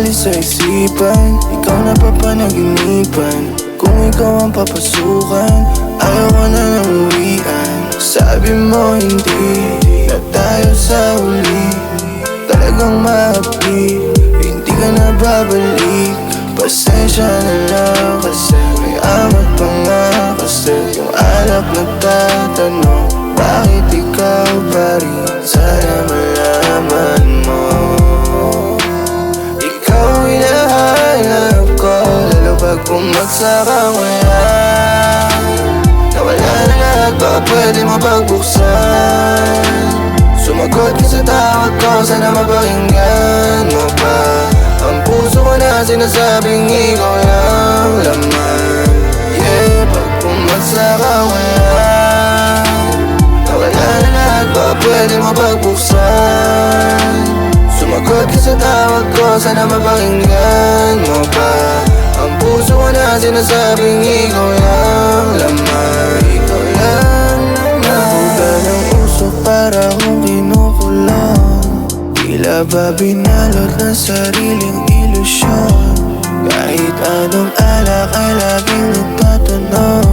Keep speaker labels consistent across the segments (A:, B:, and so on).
A: umalis sa isipan, ikaw na papanaginipan. Kung ikaw ang papasukan, ayaw ko na nang uwian. Sabi mo hindi na tayo sa huli, talagang maapi, hindi ka na babalik. Pasensya na lang kasi may amat pa nga. Kasi yung alak nagtatanong, bakit ikaw pa rin? Sana malaman mo, ikaw hinahanap ko, lalo pag bumagsak ang wala. Nawala na lahat, baka pwede mo pagbuksan. Sumagot ka sa tawag ko, sana mapakinggan mo pa. Ang puso ko na sinasabing ikaw yung laman. Yeah, pag bumagsak ang wala. Nawala na lahat, baka pwede mo pagbuksan. Sumagot ka sa tawag ko, sana mapakinggan mo pa. Ang puso ko na sinasabing ikaw yung laman. Ikaw lang naman. Nabuga ng usok para akong kinukulong, tila ba binalot ng sariling ilusyon. Kahit anong alak ay laging nagtatanong,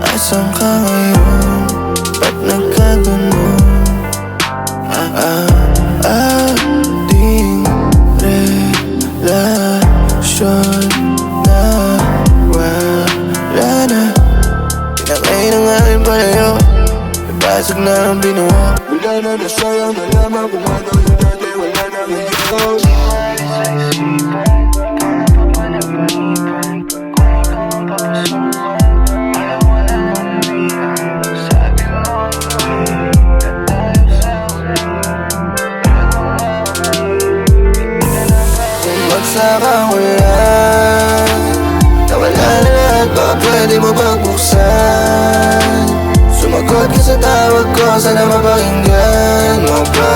A: asan ka ngayon? Ba't nagkaganon? Ating relasyon na wala na. Pinakay na nga rin palayo, nabasag na ang binuo. Wala na nasayang nalaman kung ano yung dati, wala na hindi ko. Bumagsak ang wala. Nawala na lahat, baka pwede mo pagbuksan. Sumagot ka sa tawag ko, sana mapakinggan mo pa.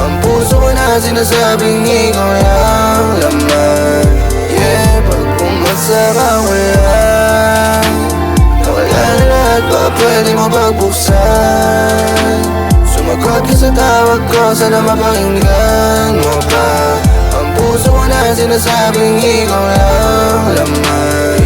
A: Ang puso ko na sinasabing ikaw yung laman. Yeah, pag bumagsak ang wala. Nawala na lahat, baka pwede mo pagbuksan. Sumagot ka sa tawag ko, sana mapakinggan mo pa. Ang puso ko na sinasabing ikaw yung laman.